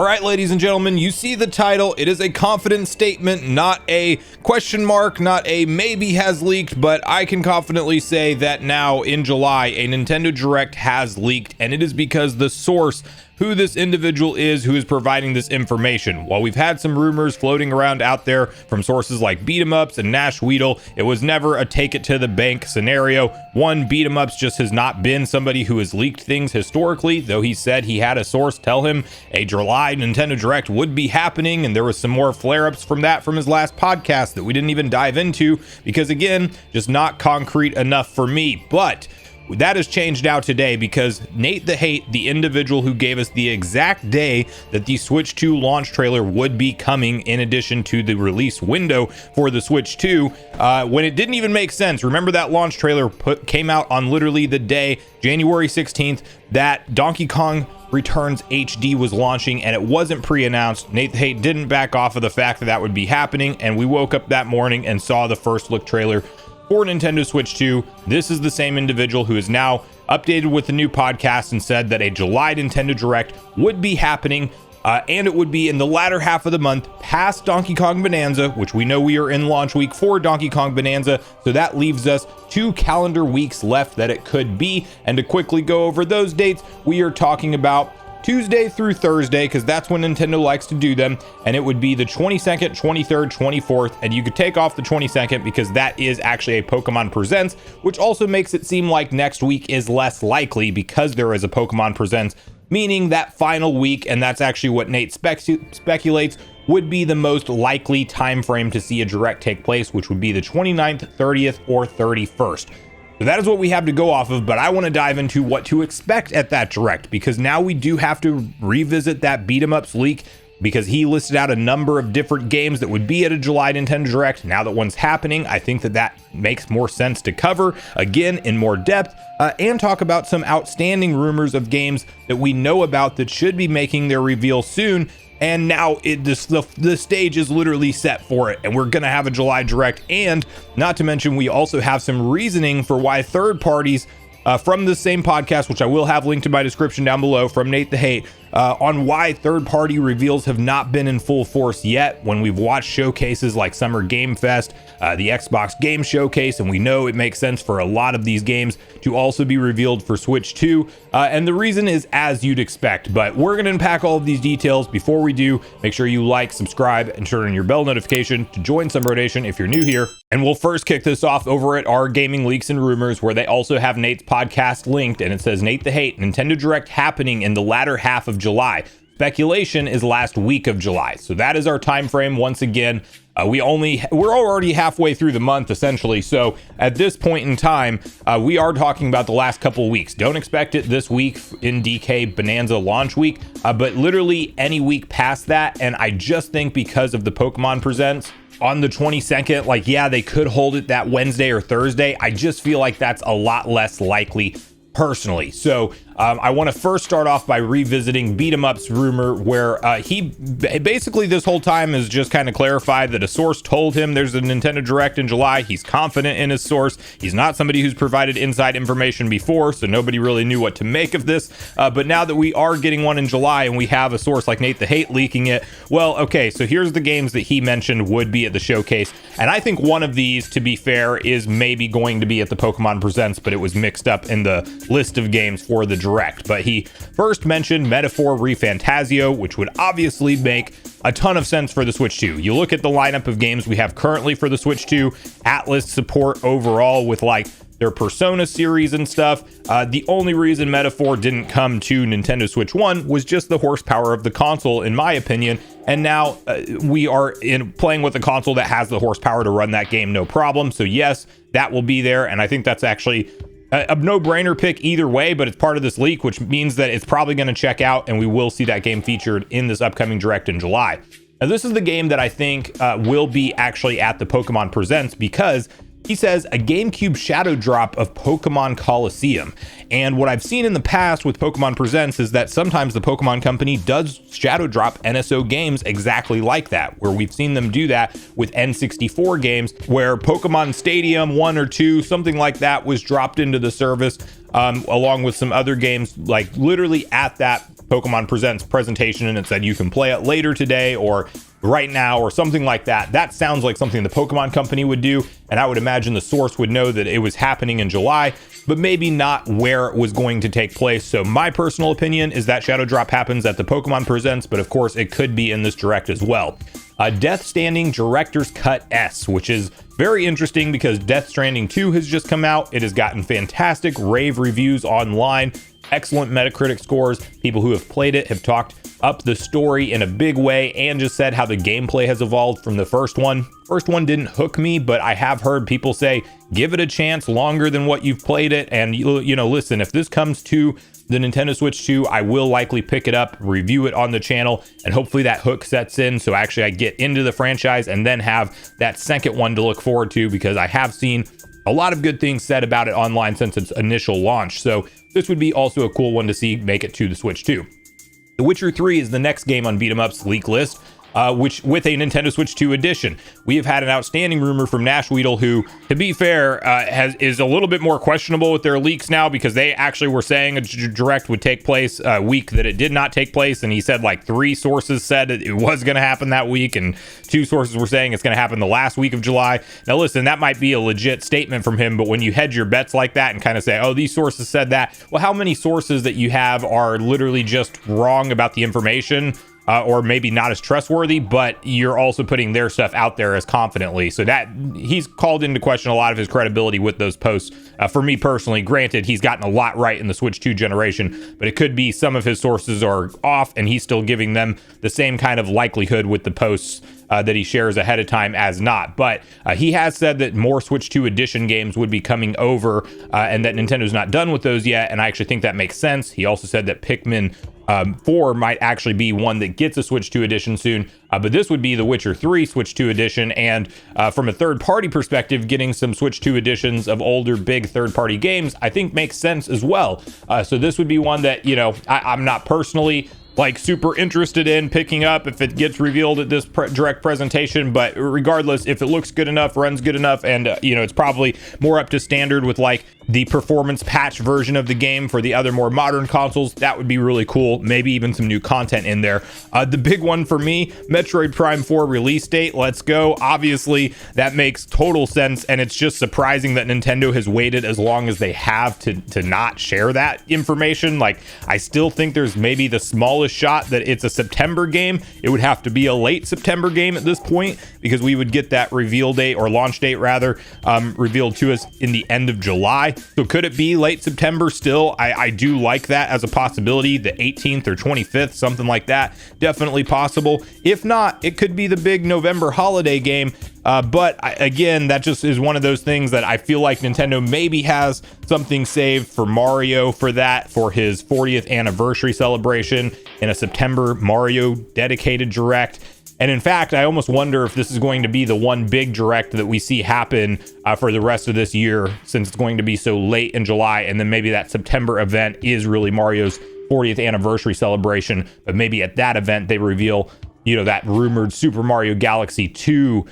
All right, ladies and gentlemen, you see the title. It is a confident statement, not a question mark, not a maybe has leaked, but I can confidently say that now in July, a Nintendo Direct has leaked, and it is because the source, who this individual is who is providing this information. While we've had some rumors floating around out there from sources like Beat 'em Ups and Nash Weedle, it was never a take it to the bank scenario. One, Beat 'em Ups just has not been somebody who has leaked things historically, though he said he had a source tell him a July Nintendo Direct would be happening, and there was some more flare-ups from that from his last podcast that we didn't even dive into because, again, just not concrete enough for me. But that has changed now today because Nate the Hate, the individual who gave us the exact day that the Switch 2 launch trailer would be coming in addition to the release window for the Switch 2, when it didn't even make sense. Remember that launch trailer came out on literally the day, January 16th, that Donkey Kong Returns HD was launching and it wasn't pre-announced. Nate the Hate didn't back off of the fact that that would be happening, and we woke up that morning and saw the first look trailer for Nintendo Switch 2. This is the same individual who is now updated with the new podcast and said that a July Nintendo Direct would be happening, and it would be in the latter half of the month past Donkey Kong Bonanza, which we know we are in launch week for Donkey Kong Bonanza, so that leaves us 2 calendar weeks left that it could be. And to quickly go over those dates, we are talking about Tuesday through Thursday, because that's when Nintendo likes to do them, and it would be the 22nd, 23rd, 24th, and you could take off the 22nd because that is actually a Pokemon Presents, which also makes it seem like next week is less likely because there is a Pokemon Presents, meaning that final week, and that's actually what Nate speculates would be the most likely time frame to see a Direct take place, which would be the 29th, 30th, or 31st. So that is what we have to go off of, but I want to dive into what to expect at that Direct, because now we do have to revisit that Beat 'em Ups leak, because he listed out a number of different games that would be at a July Nintendo Direct. Now that one's happening, I think that makes more sense to cover, again, in more depth, and talk about some outstanding rumors of games that we know about that should be making their reveal soon. And now the stage is literally set for it, and we're gonna have a July Direct. And not to mention, we also have some reasoning for why third parties from the same podcast, which I will have linked in my description down below, from Nate the Hate, on why third-party reveals have not been in full force yet when we've watched showcases like Summer Game Fest, the Xbox Game Showcase, and we know it makes sense for a lot of these games to also be revealed for Switch 2, and the reason is as you'd expect. But we're going to unpack all of these details. Before we do, make sure you like, subscribe, and turn on your bell notification to join Sunbro Nation if you're new here. And we'll first kick this off over at our Gaming Leaks and Rumors, where they also have Nate's podcast linked, and it says Nate the Hate, Nintendo Direct happening in the latter half of July. Speculation is last week of July. So that is our time frame. Once again, we're already halfway through the month essentially. So at this point in time, we are talking about the last couple of weeks. Don't expect it this week in DK Bonanza launch week, but literally any week past that. And I just think because of the Pokemon Presents on the 22nd, like, yeah, they could hold it that Wednesday or Thursday. I just feel like that's a lot less likely personally. So I want to first start off by revisiting Beat 'em Up's rumor, where he basically this whole time has just kind of clarified that a source told him there's a Nintendo Direct in July. He's confident in his source. He's not somebody who's provided inside information before, so nobody really knew what to make of this. But now that we are getting one in July and we have a source like Nate the Hate leaking it, well, okay, so here's the games that he mentioned would be at the showcase. And I think one of these, to be fair, is maybe going to be at the Pokemon Presents, but it was mixed up in the list of games for the Direct. But he first mentioned Metaphor ReFantazio, which would obviously make a ton of sense for the Switch 2. You look at the lineup of games we have currently for the Switch 2, Atlas support overall with like their Persona series and stuff. The only reason Metaphor didn't come to Nintendo Switch 1 was just the horsepower of the console, in my opinion. And now we are playing with a console that has the horsepower to run that game no problem. So yes, that will be there. And I think that's actually a no-brainer pick either way, but it's part of this leak, which means that it's probably going to check out, and we will see that game featured in this upcoming Direct in July. Now, this is the game that I think will be actually at the Pokemon Presents, because he says a GameCube shadow drop of Pokemon Coliseum. And what I've seen in the past with Pokemon Presents is that sometimes the Pokemon Company does shadow drop NSO games exactly like that, where we've seen them do that with N64 games, where Pokemon Stadium 1 or 2, something like that, was dropped into the service, along with some other games, like literally at that Pokemon Presents presentation and it said you can play it later today or right now or something like that. That sounds like something the Pokemon Company would do, and I would imagine the source would know that it was happening in July, but maybe not where it was going to take place. So my personal opinion is that Shadow Drop happens at the Pokemon Presents, but of course it could be in this Direct as well. Death Stranding Director's Cut S, which is very interesting because Death Stranding 2 has just come out. It has gotten fantastic rave reviews online, excellent Metacritic scores. People who have played it have talked up the story in a big way and just said how the gameplay has evolved from the first one. First one didn't hook me, but I have heard people say give it a chance longer than what you've played it. And you know, listen, if this comes to the Nintendo Switch 2, I will likely pick it up, review it on the channel, and hopefully that hook sets in so actually I get into the franchise and then have that second one to look forward to, because I have seen a lot of good things said about it online since its initial launch. So this would be also a cool one to see make it to the Switch 2. The Witcher 3 is the next game on Beat 'em Up's leak list, which with a Nintendo Switch 2 edition. We have had an outstanding rumor from Nash Weedle, who, to be fair, is a little bit more questionable with their leaks now, because they actually were saying a Direct would take place a week that it did not take place, and he said like 3 sources said it was going to happen that week, and 2 sources were saying it's going to happen the last week of July. Now listen, that might be a legit statement from him, but when you hedge your bets like that and kind of say, oh, these sources said that, well, how many sources that you have are literally just wrong about the information? Or maybe not as trustworthy, but you're also putting their stuff out there as confidently. So that he's called into question a lot of his credibility with those posts. For me personally, granted, he's gotten a lot right in the Switch 2 generation, but it could be some of his sources are off and he's still giving them the same kind of likelihood with the posts that he shares ahead of time as not. But he has said that more Switch 2 edition games would be coming over and that Nintendo's not done with those yet. And I actually think that makes sense. He also said that Pikmin 4 might actually be one that gets a Switch 2 edition soon, but this would be the Witcher 3 Switch 2 edition, and from a third-party perspective, getting some Switch 2 editions of older big third-party games I think makes sense as well. So this would be one that, you know, I'm not personally like super interested in picking up if it gets revealed at this Direct presentation, but regardless, if it looks good enough, runs good enough, and you know, it's probably more up to standard with like the performance patch version of the game for the other more modern consoles, that would be really cool. Maybe even some new content in there. The big one for me, Metroid Prime 4 release date. Let's go. Obviously that makes total sense, and it's just surprising that Nintendo has waited as long as they have to not share that information. Like, I still think there's maybe the smallest shot that it's a September game. It would have to be a late September game at this point, because we would get that reveal date, or launch date rather, revealed to us in the end of July. So could it be late September still? I do like that as a possibility. The 18th or 25th, something like that, definitely possible. If not, it could be the big November holiday game. But again, that just is one of those things that I feel like Nintendo maybe has something saved for Mario for that, for his 40th anniversary celebration in a September Mario dedicated Direct. And in fact, I almost wonder if this is going to be the one big Direct that we see happen for the rest of this year, since it's going to be so late in July. And then maybe that September event is really Mario's 40th anniversary celebration. But maybe at that event, they reveal, you know, that rumored Super Mario Galaxy 2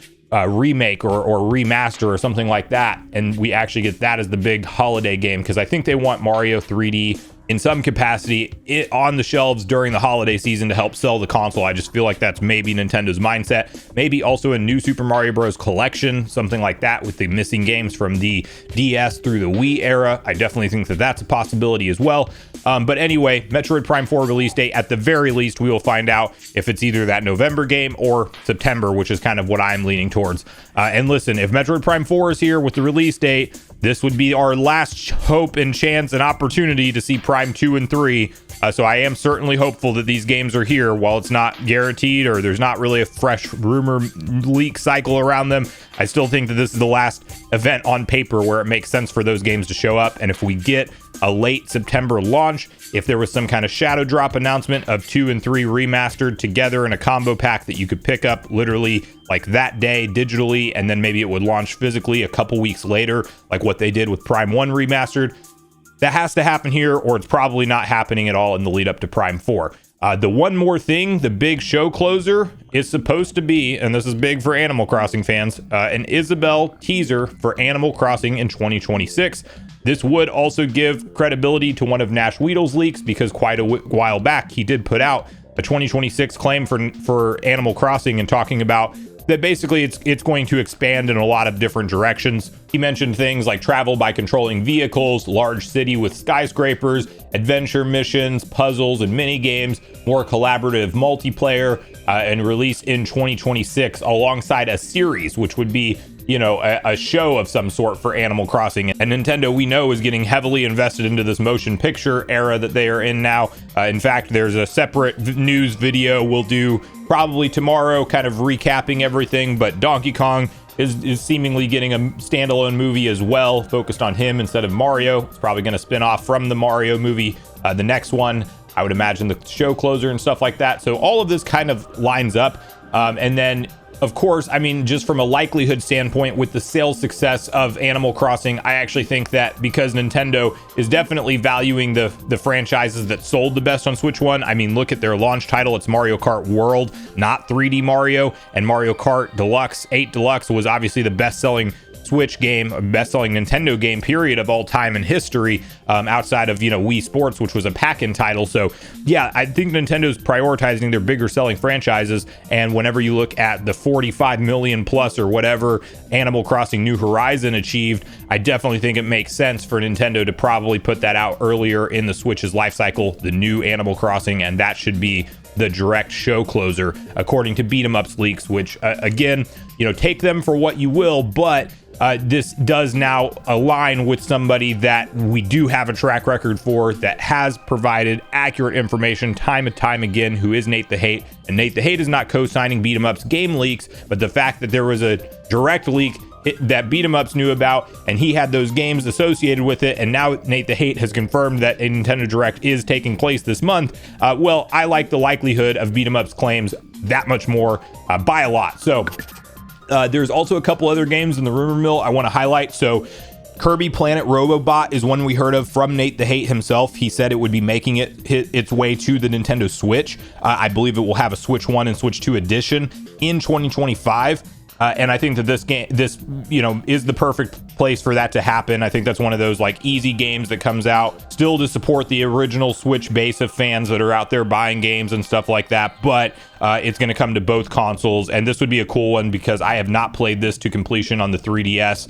remake or remaster or something like that. And we actually get that as the big holiday game, because I think they want Mario 3D in some capacity on the shelves during the holiday season to help sell the console. I just feel like that's maybe Nintendo's mindset. Maybe also a new Super Mario Bros. Collection, something like that, with the missing games from the DS through the Wii era. I definitely think that that's a possibility as well. But anyway, Metroid Prime 4 release date, at the very least, we will find out if it's either that November game or September, which is kind of what I'm leaning towards. And listen, if Metroid Prime 4 is here with the release date, this would be our last hope and chance and opportunity to see Prime 2 and 3. So I am certainly hopeful that these games are here. While it's not guaranteed, or there's not really a fresh rumor leak cycle around them, I still think that this is the last event on paper where it makes sense for those games to show up. And if we get a late September launch, if there was some kind of shadow drop announcement of 2 and 3 remastered together in a combo pack that you could pick up literally like that day digitally, and then maybe it would launch physically a couple weeks later, like what they did with Prime 1 remastered, that has to happen here, or it's probably not happening at all in the lead up to Prime 4. The one more thing, the big show closer, is supposed to be, and this is big for Animal Crossing fans, an Isabelle teaser for Animal Crossing in 2026. This would also give credibility to one of Nash Weedle's leaks, because quite a while back he did put out a 2026 claim for Animal Crossing, and talking about that basically it's going to expand in a lot of different directions. He mentioned things like travel by controlling vehicles, large city with skyscrapers, adventure missions, puzzles and mini games, more collaborative multiplayer, and release in 2026 alongside a series, which would be, you know, a show of some sort for Animal Crossing. And Nintendo, we know, is getting heavily invested into this motion picture era that they are in now. In fact, there's a separate news video we'll do probably tomorrow, kind of recapping everything, but Donkey Kong is seemingly getting a standalone movie as well, focused on him instead of Mario. It's probably going to spin off from the Mario movie, the next one. I would imagine the show closer and stuff like that. So all of this kind of lines up. And then, of course, I mean, just from a likelihood standpoint, with the sales success of Animal Crossing, I actually think that because Nintendo is definitely valuing the franchises that sold the best on Switch 1. I mean, look at their launch title. It's Mario Kart World, not 3D Mario. And Mario Kart Deluxe 8 Deluxe was obviously the best-selling Switch game, best-selling Nintendo game period of all time in history, outside of, you know, Wii Sports, which was a pack-in title. So yeah, I think Nintendo's prioritizing their bigger selling franchises, and whenever you look at the 45 million plus or whatever Animal Crossing New Horizon achieved, I definitely think it makes sense for Nintendo to probably put that out earlier in the Switch's life cycle, the new Animal Crossing, and that should be the direct show closer, according to Beat 'em Ups leaks, which again, you know, take them for what you will, but this does now align with somebody that we do have a track record for, that has provided accurate information time and time again, who is Nate the Hate. And Nate the Hate is not co-signing Beat 'em Ups game leaks, but the fact that there was a direct leak that Beat 'em Ups knew about, and he had those games associated with it, and now Nate the Hate has confirmed that a Nintendo Direct is taking place this month. Well, I like the likelihood of Beat 'em Ups claims that much more, by a lot. So there's also a couple other games in the rumor mill I want to highlight. So Kirby Planet Robobot is one we heard of from Nate the Hate himself. He said it would be making its way to the Nintendo Switch. I believe it will have a Switch 1 and Switch 2 edition in 2025. And I think that this you know, is the perfect place for that to happen. I think that's one of those like easy games that comes out still to support the original Switch base of fans that are out there buying games and stuff like that. But it's going to come to both consoles, and this would be a cool one because I have not played this to completion on the 3DS.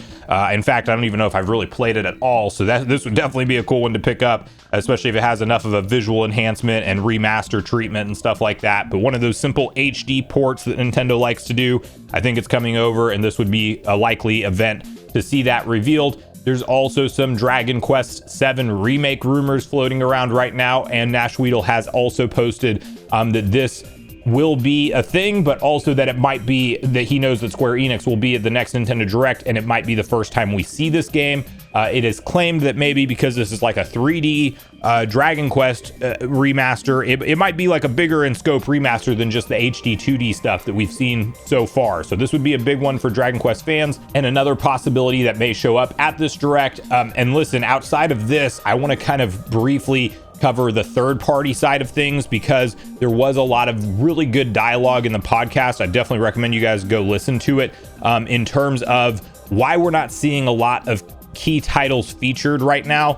In fact, I don't even know if I've really played it at all. So this would definitely be a cool one to pick up, especially if it has enough of a visual enhancement and remaster treatment and stuff like that. But one of those simple HD ports that Nintendo likes to do, I think it's coming over, and this would be a likely event to see that revealed. There's also some Dragon Quest VII remake rumors floating around right now, and Nash Weedle has also posted that this will be a thing, but also that it might be that he knows that Square Enix will be at the next Nintendo Direct, and it might be the first time we see this game. It is claimed that maybe because this is like a 3D Dragon Quest remaster, it might be like a bigger in scope remaster than just the HD 2D stuff that we've seen so far. So this would be a big one for Dragon Quest fans, and another possibility that may show up at this Direct. And listen, outside of this, I want to kind of briefly cover the third party side of things, because there was a lot of really good dialogue in the podcast. I definitely recommend you guys go listen to it, in terms of why we're not seeing a lot of key titles featured right now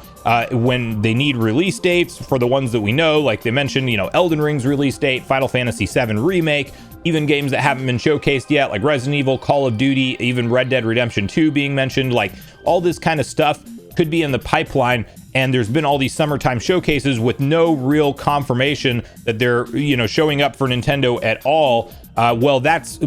when they need release dates for the ones that we know. Like they mentioned, you know, Elden Ring's release date, Final Fantasy VII Remake, even games that haven't been showcased yet, like Resident Evil, Call of Duty, even Red Dead Redemption 2 being mentioned. Like all this kind of stuff could be in the pipeline, and there's been all these summertime showcases with no real confirmation that they're, you know, showing up for Nintendo at all. Well, that's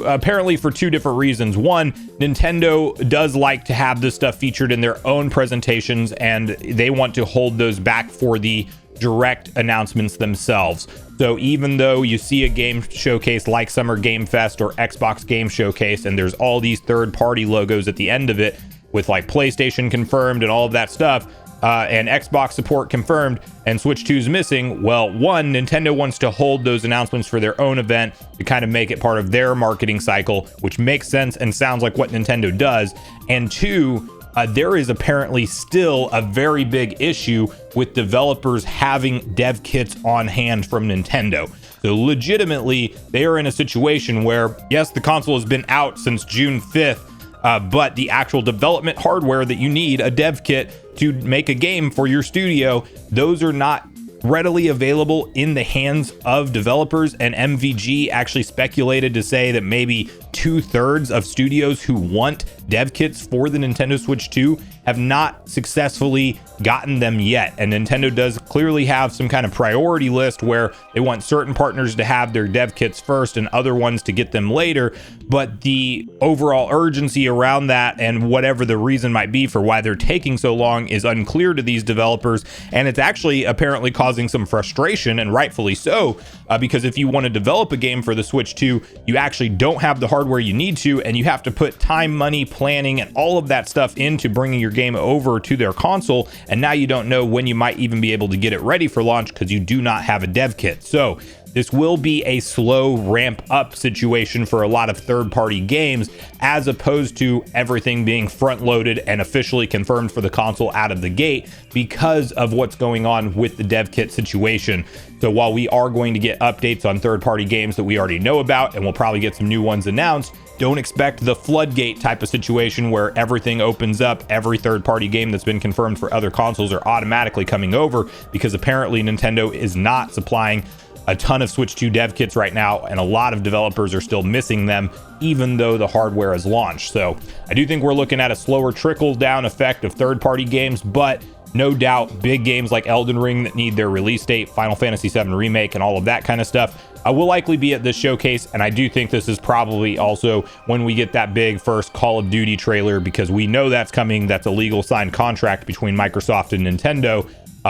apparently for two different reasons. One, Nintendo does like to have this stuff featured in their own presentations, and they want to hold those back for the direct announcements themselves. So even though you see a game showcase like Summer Game Fest or Xbox Game Showcase, and there's all these third-party logos at the end of it with like PlayStation confirmed and all of that stuff, and Xbox support confirmed, and Switch 2's missing. Well, one, Nintendo wants to hold those announcements for their own event to kind of make it part of their marketing cycle, which makes sense and sounds like what Nintendo does. And two, there is apparently still a very big issue with developers having dev kits on hand from Nintendo. So legitimately, they are in a situation where, yes, the console has been out since June 5th, but the actual development hardware that you need, a dev kit to make a game for your studio, those are not readily available in the hands of developers. And MVG actually speculated to say that maybe 2/3 of studios who want dev kits for the Nintendo Switch 2 have not successfully gotten them yet. And Nintendo does clearly have some kind of priority list where they want certain partners to have their dev kits first and other ones to get them later. But the overall urgency around that and whatever the reason might be for why they're taking so long is unclear to these developers. And it's actually apparently causing some frustration, and rightfully so, because if you want to develop a game for the Switch 2, you actually don't have the hardware you need to, and you have to put time, money, planning, and all of that stuff into bringing your game over to their console. And now you don't know when you might even be able to get it ready for launch because you do not have a dev kit. So this will be a slow ramp up situation for a lot of third-party games, as opposed to everything being front loaded and officially confirmed for the console out of the gate because of what's going on with the dev kit situation. So while we are going to get updates on third-party games that we already know about, and we'll probably get some new ones announced, don't expect the floodgate type of situation where everything opens up. Every third-party game that's been confirmed for other consoles are automatically coming over, because apparently Nintendo is not supplying a ton of Switch 2 dev kits right now, and a lot of developers are still missing them even though the hardware is launched. So I do think we're looking at a slower trickle down effect of third-party games, but no doubt big games like Elden Ring that need their release date, Final Fantasy VII Remake, and all of that kind of stuff will likely be at this showcase. And I do think this is probably also when we get that big first Call of Duty trailer, because we know that's coming. That's a legal signed contract between Microsoft and Nintendo,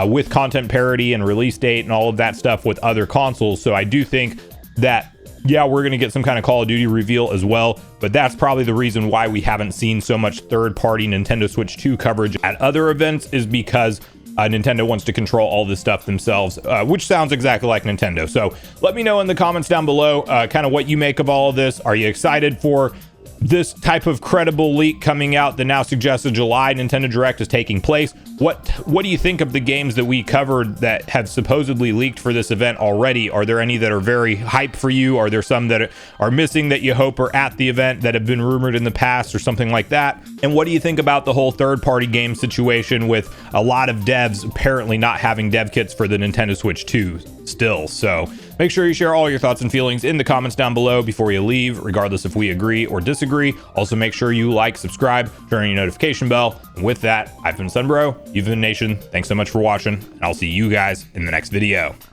with content parity and release date and all of that stuff with other consoles. So I do think that, yeah, we're going to get some kind of Call of Duty reveal as well, but that's probably the reason why we haven't seen so much third-party Nintendo Switch 2 coverage at other events, is because Nintendo wants to control all this stuff themselves, which sounds exactly like Nintendo. So let me know in the comments down below kind of what you make of all of this. Are you excited for this type of credible leak coming out that now suggests a July Nintendo Direct is taking place? What do you think of the games that we covered that have supposedly leaked for this event already? Are there any that are very hype for you? Are there some that are missing that you hope are at the event that have been rumored in the past or something like that? And what do you think about the whole third-party game situation with a lot of devs apparently not having dev kits for the Nintendo Switch 2 still? So make sure you share all your thoughts and feelings in the comments down below before you leave, regardless if we agree or disagree. Also, make sure you like, subscribe, turn on your notification bell. And with that, I've been Sunbro, you've been Nation. Thanks so much for watching, and I'll see you guys in the next video.